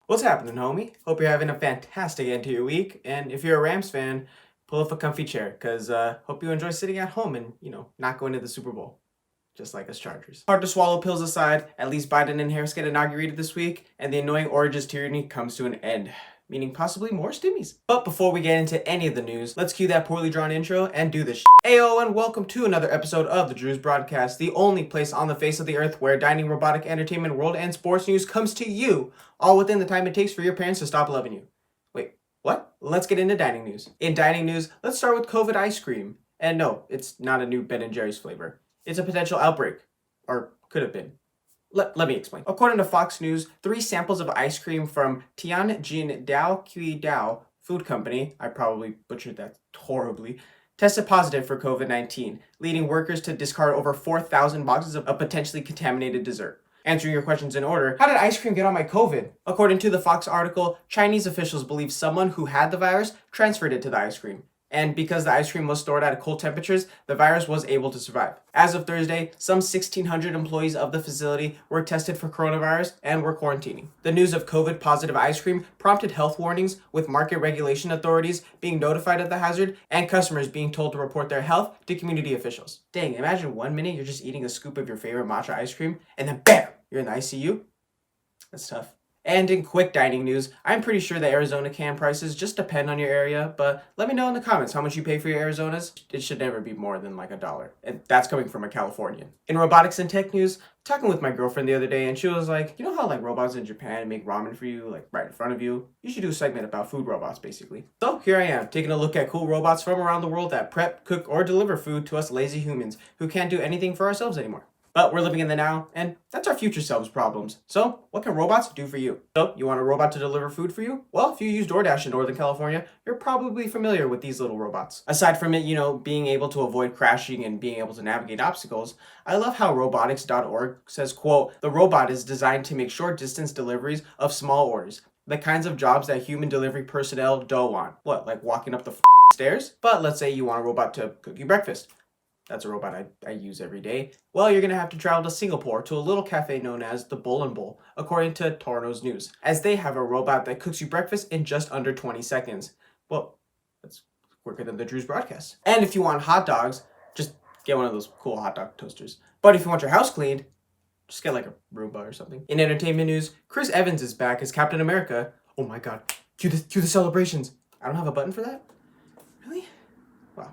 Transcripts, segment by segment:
What's happening, homie? Hope you're having a fantastic end to your week. And if you're a Rams fan, pull up a comfy chair, because hope you enjoy sitting at home and, not going to the Super Bowl, just like us Chargers. Hard to swallow pills aside, at least Biden and Harris get inaugurated this week, and the annoying Orange's tyranny comes to an end, meaning possibly more stimmies. But before we get into any of the news, let's cue that poorly drawn intro and do this. Ayo, and welcome to another episode of the Drew's Broadcast, the only place on the face of the earth where dining, robotic entertainment, world, and sports news comes to you, all within the time it takes for your parents to stop loving you. Wait, what? Let's get into dining news. In dining news, let's start with COVID ice cream. And no, it's not a new Ben & Jerry's flavor. It's a potential outbreak. Or could have been. Let me explain. According to Fox News, 3 samples of ice cream from Tianjin Dao Kui Dao Food Company, I probably butchered that horribly, tested positive for COVID-19, leading workers to discard over 4,000 boxes of a potentially contaminated dessert. Answering your questions in order, how did ice cream get on my COVID? According to the Fox article, Chinese officials believe someone who had the virus transferred it to the ice cream. And because the ice cream was stored at cold temperatures, the virus was able to survive. As of Thursday, some 1,600 employees of the facility were tested for coronavirus and were quarantining. The news of COVID-positive ice cream prompted health warnings, with market regulation authorities being notified of the hazard and customers being told to report their health to community officials. Dang, imagine 1 minute you're just eating a scoop of your favorite matcha ice cream, and then BAM! You're in the ICU? That's tough. And in quick dining news, I'm pretty sure the Arizona can prices just depend on your area, but let me know in the comments how much you pay for your Arizonas. It should never be more than like $1, and that's coming from a Californian. In robotics and tech news, talking with my girlfriend the other day, and she was like, you know how like robots in Japan make ramen for you, like right in front of you? You should do a segment about food robots, basically. So here I am, taking a look at cool robots from around the world that prep, cook, or deliver food to us lazy humans who can't do anything for ourselves anymore. But we're living in the now, and that's our future selves' problems. So, what can robots do for you? So, you want a robot to deliver food for you? Well, if you use DoorDash in Northern California, you're probably familiar with these little robots. Aside from it, being able to avoid crashing and being able to navigate obstacles, I love how robotics.org says, quote, the robot is designed to make short distance deliveries of small orders, the kinds of jobs that human delivery personnel don't want. What, like walking up the stairs? But let's say you want a robot to cook you breakfast. That's a robot I use every day. Well, you're going to have to travel to Singapore to a little cafe known as the Bowl and Bowl, according to Torno's News, as they have a robot that cooks you breakfast in just under 20 seconds. Well, that's quicker than the Drew's Broadcast. And if you want hot dogs, just get one of those cool hot dog toasters. But if you want your house cleaned, just get like a Roomba or something. In entertainment news, Chris Evans is back as Captain America. Oh my god, cue the celebrations. I don't have a button for that? Really? Wow.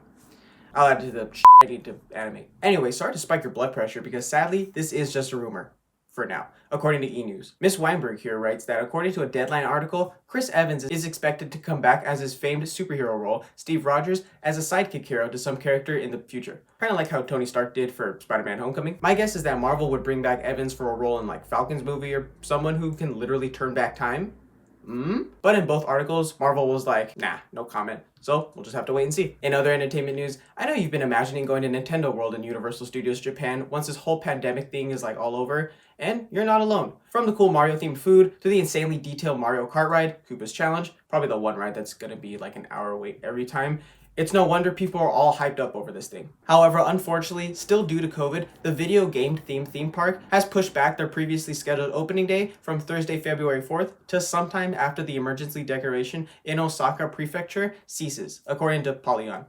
I'll add it to the I need to animate. Anyway, sorry to spike your blood pressure, because sadly, this is just a rumor. For now, according to E! News. Miss Weinberg here writes that according to a Deadline article, Chris Evans is expected to come back as his famed superhero role, Steve Rogers, as a sidekick hero to some character in the future. Kind of like how Tony Stark did for Spider-Man Homecoming. My guess is that Marvel would bring back Evans for a role in like Falcon's movie, or someone who can literally turn back time. But in both articles, Marvel was like, nah, no comment. So we'll just have to wait and see. In other entertainment news, I know you've been imagining going to Nintendo World in Universal Studios Japan once this whole pandemic thing is like all over, and you're not alone. From the cool Mario themed food to the insanely detailed Mario Kart ride, Koopa's Challenge, probably the one ride that's gonna be like an hour wait every time. It's no wonder people are all hyped up over this thing. However, unfortunately, still due to COVID, the video game themed theme park has pushed back their previously scheduled opening day from Thursday, February 4th to sometime after the emergency declaration in Osaka Prefecture ceases, according to Polygon.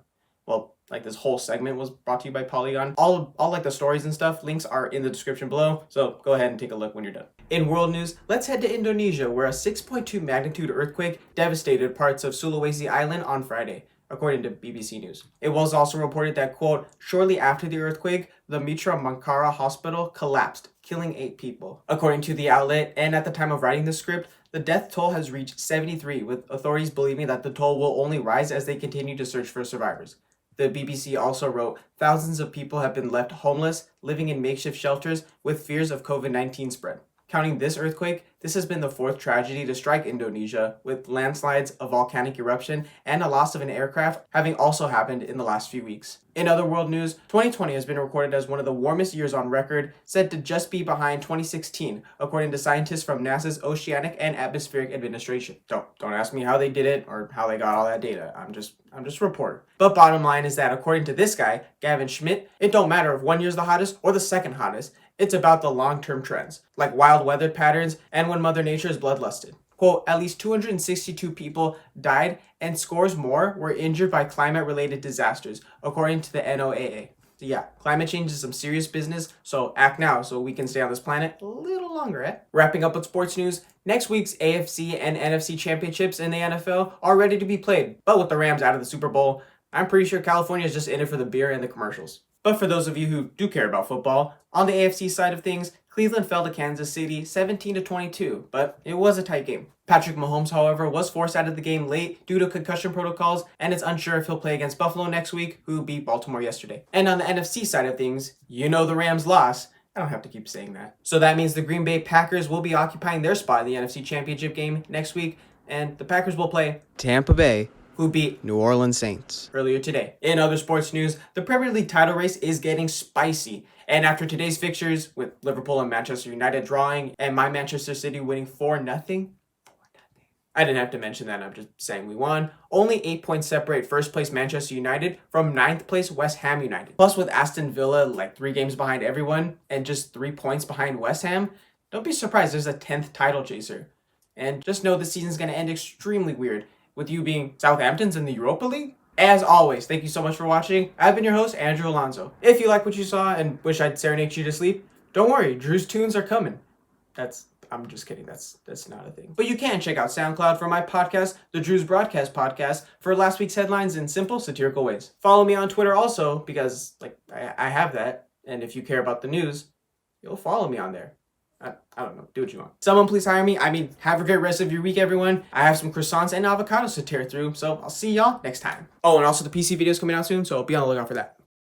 Well, like this whole segment was brought to you by Polygon. All like the stories and stuff, links are in the description below, so go ahead and take a look when you're done. In world news, let's head to Indonesia, where a 6.2 magnitude earthquake devastated parts of Sulawesi Island on Friday, according to BBC News. It was also reported that, quote, shortly after the earthquake, the Mitra Mangkara hospital collapsed, killing 8 people. According to the outlet, and at the time of writing the script, the death toll has reached 73, with authorities believing that the toll will only rise as they continue to search for survivors. The BBC also wrote, thousands of people have been left homeless, living in makeshift shelters with fears of COVID-19 spread. Counting this earthquake, this has been the 4th tragedy to strike Indonesia, with landslides, a volcanic eruption, and a loss of an aircraft having also happened in the last few weeks. In other world news, 2020 has been recorded as one of the warmest years on record, said to just be behind 2016, according to scientists from NASA's Oceanic and Atmospheric Administration. Don't ask me how they did it or how they got all that data. I'm just a reporter. But bottom line is that according to this guy, Gavin Schmidt, it don't matter if one year's the hottest or the second hottest. It's about the long-term trends, like wild weather patterns and when Mother Nature is bloodlusted. quote, at least 262 people died and scores more were injured by climate-related disasters, according to the NOAA. So yeah, climate change is some serious business, so act now so we can stay on this planet a little longer, eh? Wrapping up with sports news, next week's AFC and NFC championships in the NFL are ready to be played, but with the Rams out of the Super Bowl, I'm pretty sure California is just in it for the beer and the commercials. But for those of you who do care about football, on the AFC side of things, Cleveland fell to Kansas City 17-22, but it was a tight game. Patrick Mahomes, however, was forced out of the game late due to concussion protocols, and it's unsure if he'll play against Buffalo next week, who beat Baltimore yesterday. And on the NFC side of things, you know the Rams lost. I don't have to keep saying that. So that means the Green Bay Packers will be occupying their spot in the NFC Championship game next week, and the Packers will play Tampa Bay, who beat New Orleans Saints earlier today. In other sports news, the Premier League title race is getting spicy. And after today's fixtures, with Liverpool and Manchester United drawing, and my Manchester City winning 4-0, I didn't have to mention that, I'm just saying we won. Only 8 points separate first place Manchester United from 9th place West Ham United. Plus with Aston Villa like 3 games behind everyone and just 3 points behind West Ham, don't be surprised there's a 10th title chaser. And just know the season's going to end extremely weird, with you being Southampton's in the Europa League. As always, thank you so much for watching. I've been your host, Andrew Alonso. If you like what you saw and wish I'd serenade you to sleep, don't worry, Drew's tunes are coming. I'm just kidding. That's not a thing. But you can check out SoundCloud for my podcast, the Drew's Broadcast Podcast, for last week's headlines in simple, satirical ways. Follow me on Twitter also, because I have that. And if you care about the news, you'll follow me on there. I don't know. Do what you want. Someone please hire me. Have a great rest of your week, everyone. I have some croissants and avocados to tear through, so I'll see y'all next time. Oh, and also the PC video is coming out soon, so be on the lookout for that.